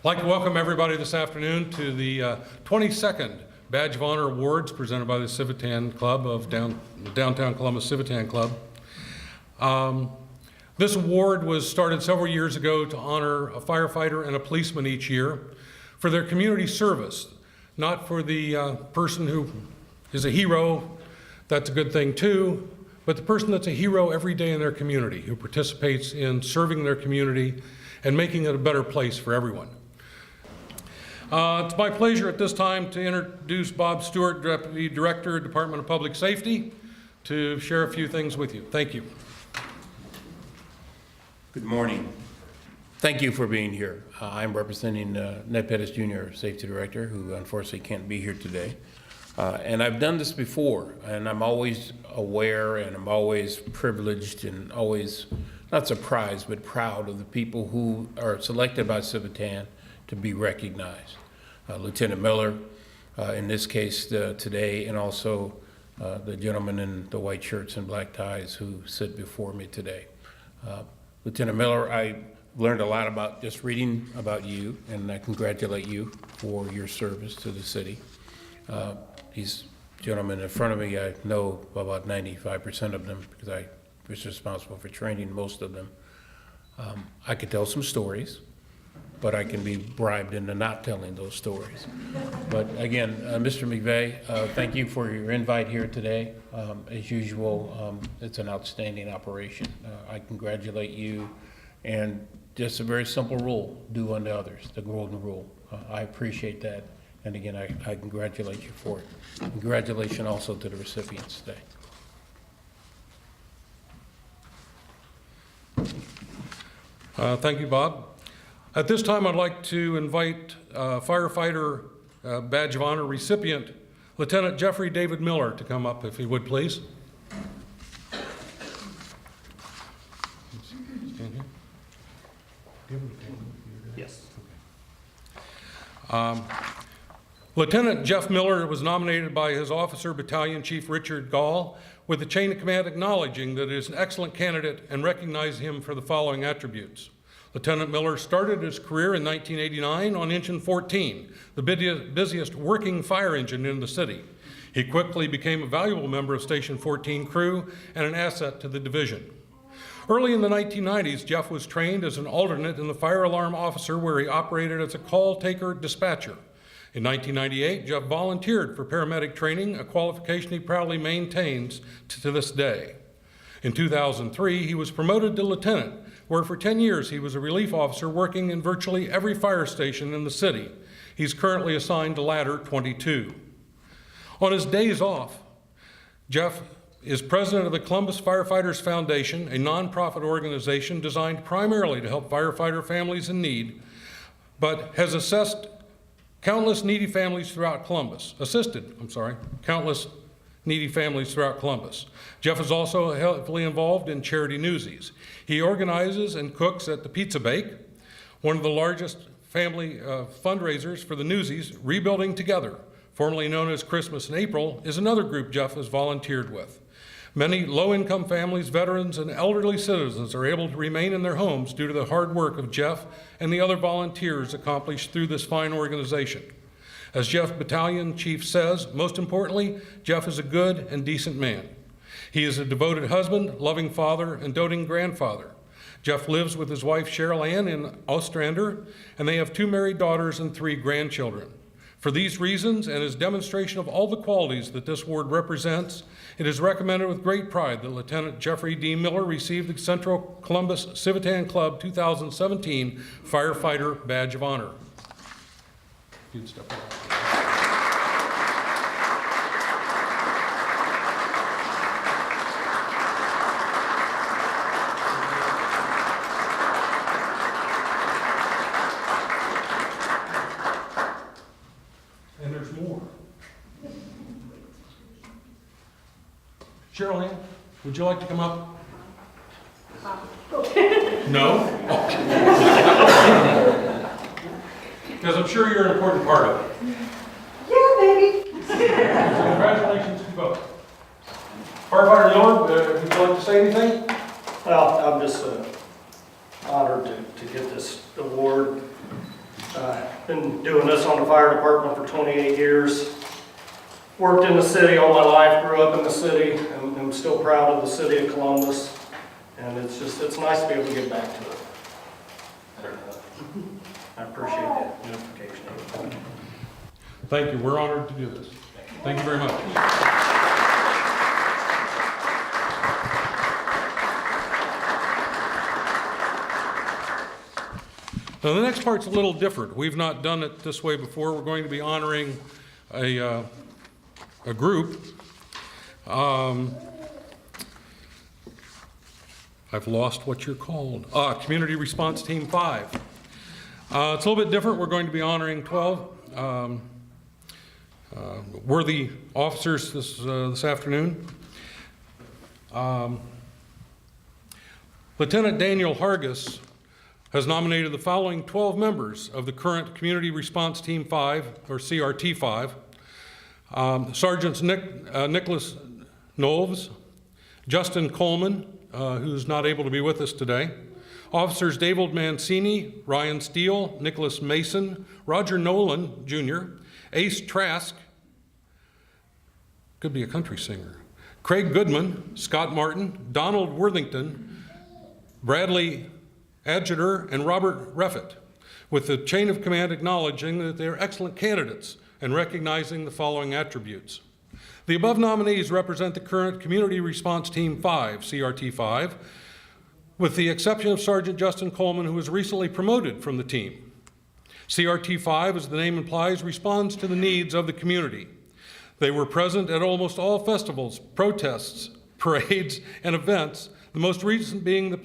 I'd like to welcome everybody this afternoon to the 22nd Badge of Honor Awards presented by the Civitan Club of Downtown Columbus Civitan Club. This award was started several years ago to honor a firefighter and a policeman each year for their community service, not for the person who is a hero. That's a good thing too, but the person that's a hero every day in their community, who participates in serving their community and making it a better place for everyone. It's my pleasure at this time to introduce Bob Stewart, Deputy Director, Department of Public Safety, to share a few things with you. Thank you. Good morning. Thank you for being here. I'm representing Ned Pettis Jr., Safety Director, who unfortunately can't be here today. And I've done this before, and I'm always aware and I'm always privileged and always, not surprised, but proud of the people who are selected by Civitan to be recognized. Lieutenant Miller, in this case today, and also the gentleman in the white shirts and black ties who sit before me today. Lieutenant Miller, I learned a lot about just reading about you, and I congratulate you for your service to the city. These gentlemen in front of me, I know about 95% of them because I was responsible for training most of them. I could tell some stories, but I can be bribed into not telling those stories. But again, Mr. McVay, thank you for your invite here today. As usual, it's an outstanding operation. I congratulate you, and just a very simple rule, do unto others, the golden rule. I appreciate that, and again, I congratulate you for it. Congratulations also to the recipients today. Thank you, Bob. At this time, I'd like to invite firefighter Badge of Honor recipient, Lieutenant Jeffrey David Miller, to come up, if he would, please. Yes. Lieutenant Jeff Miller was nominated by his officer, Battalion Chief Richard Gall, with the chain of command acknowledging that he is an excellent candidate and recognized him for the following attributes. Lieutenant Miller started his career in 1989 on Engine 14, the busiest working fire engine in the city. He quickly became a valuable member of Station 14 crew and an asset to the division. Early in the 1990s, Jeff was trained as an alternate in the fire alarm officer, where he operated as a call taker dispatcher. In 1998, Jeff volunteered for paramedic training, a qualification he proudly maintains to this day. In 2003, he was promoted to lieutenant, where for 10 years he was a relief officer working in virtually every fire station in the city. He's currently assigned to Ladder 22. On his days off, Jeff is president of the Columbus Firefighters Foundation, a nonprofit organization designed primarily to help firefighter families in need, but has assisted countless needy families throughout Columbus. Jeff is also heavily involved in charity newsies. He organizes and cooks at the Pizza Bake, one of the largest family fundraisers for the newsies. Rebuilding Together, formerly known as Christmas in April, is another group Jeff has volunteered with. Many low-income families, veterans, and elderly citizens are able to remain in their homes due to the hard work of Jeff and the other volunteers accomplished through this fine organization. As Jeff Battalion Chief says, most importantly, Jeff is a good and decent man. He is a devoted husband, loving father, and doting grandfather. Jeff lives with his wife Cheryl Ann in Ostrander, and they have 2 married daughters and 3 grandchildren. For these reasons and as demonstration of all the qualities that this award represents, it is recommended with great pride that Lieutenant Jeffrey D. Miller receive the Central Columbus Civitan Club 2017 Firefighter Badge of Honor. You'd step up. And there's more. Cheryl Ann, would you like to come up? No? Because I'm sure you're an important part of it. Yeah, baby. Congratulations to both. Firefighter Miller, would you like to say anything? Well, I'm just honored to get this award. Been doing this on the fire department for 28 years. Worked in the city all my life, grew up in the city, and I'm still proud of the city of Columbus. And it's nice to be able to get back to it. I appreciate the notification. Thank you. We're honored to do this. Thank you very much. Now, the next part's a little different. We've not done it this way before. We're going to be honoring a group. I've lost what you're called. Community Response Team 5. It's a little bit different. We're going to be honoring 12 worthy officers this afternoon. Lieutenant Daniel Hargis has nominated the following 12 members of the current Community Response Team 5, or CRT 5. Sergeants Nicholas Knowles, Justin Coleman, who's not able to be with us today, Officers David Mancini, Ryan Steele, Nicholas Mason, Roger Nolan, Jr., Ace Trask, could be a country singer, Craig Goodman, Scott Martin, Donald Worthington, Bradley Adjutor, and Robert Reffett, with the chain of command acknowledging that they are excellent candidates and recognizing the following attributes. The above nominees represent the current Community Response Team 5, CRT 5, with the exception of Sergeant Justin Coleman, who was recently promoted from the team. CRT 5, as the name implies, responds to the needs of the community. They were present at almost all festivals, protests, parades, and events, the most recent being the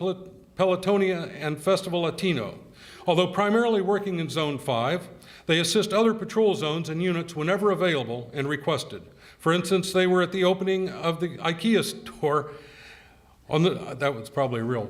Pelotonia and Festival Latino. Although primarily working in Zone 5, they assist other patrol zones and units whenever available and requested. For instance, they were at the opening of the IKEA store that was probably a real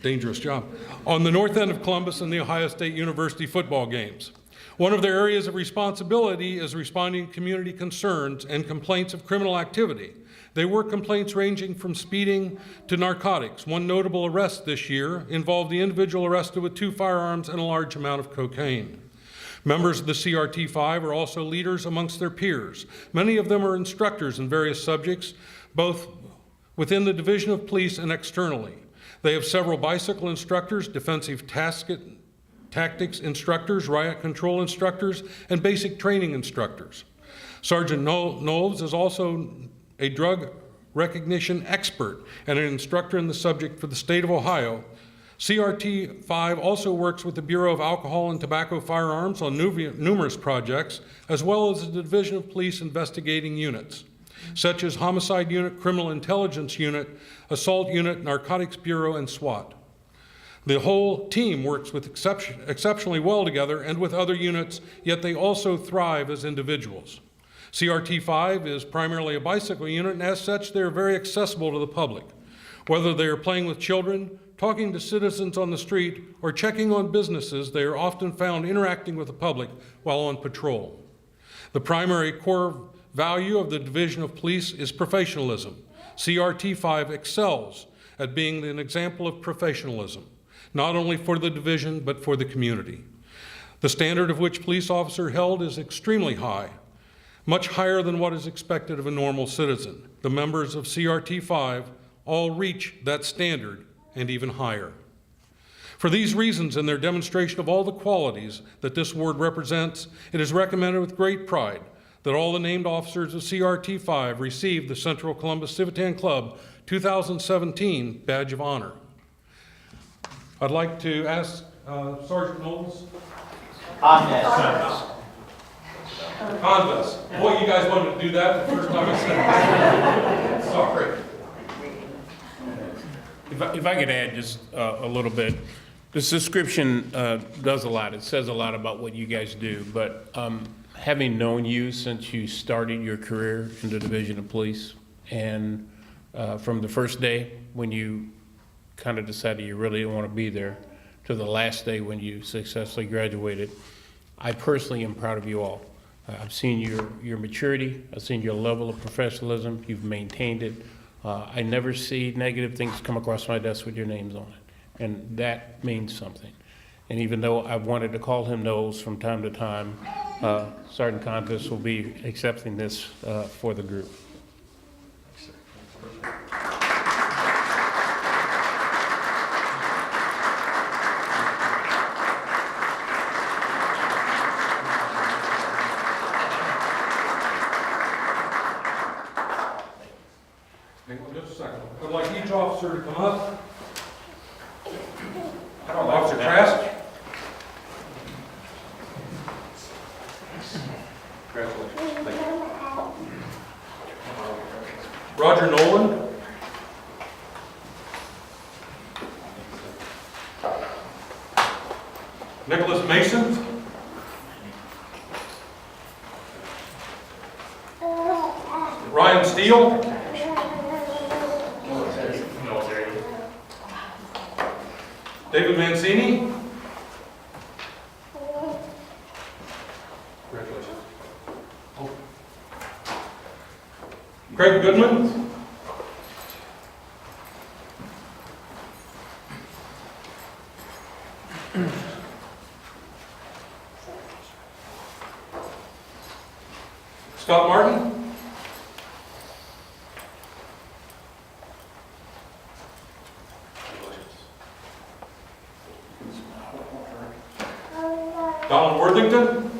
dangerous job, on the north end of Columbus in the Ohio State University football games. One of their areas of responsibility is responding to community concerns and complaints of criminal activity. They work complaints ranging from speeding to narcotics. One notable arrest this year involved the individual arrested with 2 firearms and a large amount of cocaine. Members of the CRT 5 are also leaders amongst their peers. Many of them are instructors in various subjects, both within the Division of Police and externally. They have several bicycle instructors, defensive tactics instructors, riot control instructors, and basic training instructors. Sergeant Knowles is also a drug recognition expert and an instructor in the subject for the state of Ohio. CRT 5 also works with the Bureau of Alcohol and Tobacco Firearms on numerous projects, as well as the Division of Police investigating units, such as Homicide Unit, Criminal Intelligence Unit, Assault Unit, Narcotics Bureau, and SWAT. The whole team works with exceptionally well together and with other units, yet they also thrive as individuals. CRT 5 is primarily a bicycle unit, and as such, they are very accessible to the public. Whether they are playing with children, talking to citizens on the street, or checking on businesses, they are often found interacting with the public while on patrol. The primary core value of the Division of Police is professionalism. CRT 5 excels at being an example of professionalism, not only for the division, but for the community. The standard of which police officer held is extremely high, much higher than what is expected of a normal citizen. The members of CRT 5 all reach that standard and even higher. For these reasons and their demonstration of all the qualities that this award represents, it is recommended with great pride that all the named officers of CRT 5 receive the Central Columbus Civitan Club 2017 Badge of Honor. I'd like to ask Sergeant Knowles. Convest. Boy, you guys wanted to do that the first time I said it. Sorry. If I could add just a little bit, this description does a lot. It says a lot about what you guys do, but having known you since you started your career in the Division of Police, and from the first day when you kind of decided you really didn't want to be there to the last day when you successfully graduated, I personally am proud of you all. I've seen your maturity. I've seen your level of professionalism. You've maintained it. I never see negative things come across my desk with your names on it, and that means something. And even though I've wanted to call him Knowles from time to time, Sergeant Convis will be accepting this for the group. Hang on just a second. I'd like each officer to come up. Officer Trask. Congratulations. Thank you. Roger Nolan. Nicholas Mason. Ryan Steele. David Mancini. Congratulations. Craig Goodman. Scott Martin. Donald Worthington.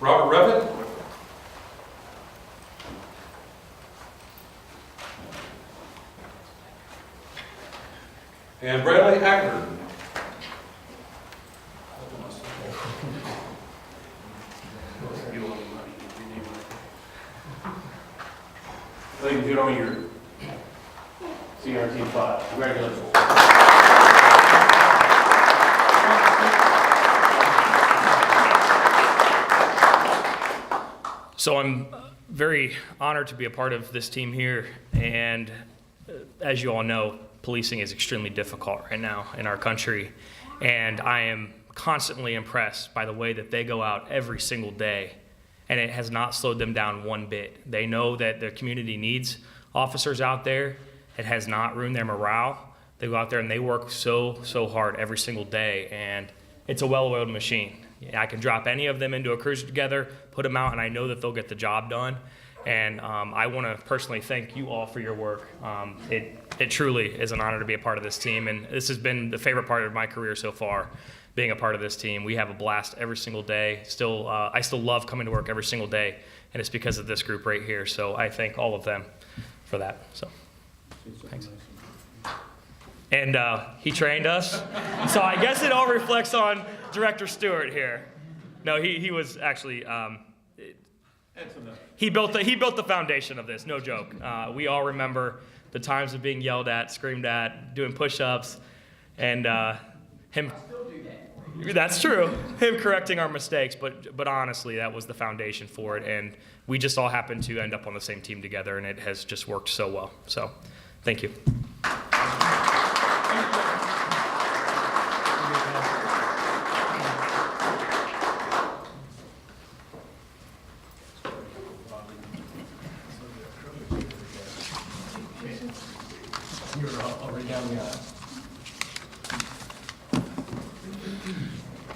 Robert Revitt. And Bradley Acker. Ladies and gentlemen, your CRT 5. Congratulations. So I'm very honored to be a part of this team here, and as you all know, policing is extremely difficult right now in our country, and I am constantly impressed by the way that they go out every single day, and it has not slowed them down one bit. They know that their community needs officers out there. It has not ruined their morale. They go out there and they work so hard every single day, and it's a well-oiled machine. I can drop any of them into a cruiser together, put them out, and I know that they'll get the job done. And I want to personally thank you all for your work. It truly is an honor to be a part of this team, and this has been the favorite part of my career so far, being a part of this team. We have a blast every single day. I still love coming to work every single day, and it's because of this group right here. So I thank all of them for that. So thanks. And he trained us, so I guess it all reflects on Director Stewart here. No, he was actually. He built the foundation of this, no joke. We all remember the times of being yelled at, screamed at, doing push-ups, and him. I still do that. That's true. Him correcting our mistakes, but honestly, that was the foundation for it, and we just all happened to end up on the same team together, and it has just worked so well. So, thank you.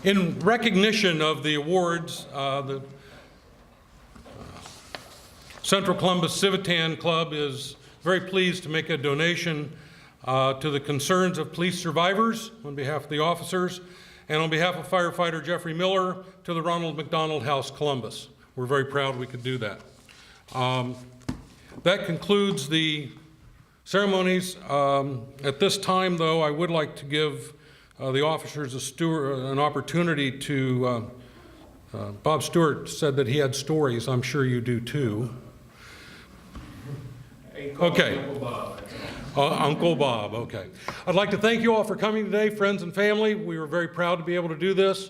In recognition of the awards, the Central Columbus Civitan Club is very pleased to make a donation to the concerns of police survivors on behalf of the officers, and on behalf of firefighter Jeffrey Miller to the Ronald McDonald House, Columbus. We're very proud we could do that. That concludes the ceremonies. At this time, though, I would like to give the officers an opportunity to, Bob Stewart said that he had stories. I'm sure you do too. Okay. Uncle Bob, okay. I'd like to thank you all for coming today, friends and family. We were very proud to be able to do this.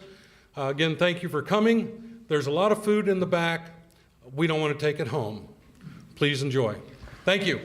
Again, thank you for coming. There's a lot of food in the back. We don't want to take it home. Please enjoy. Thank you.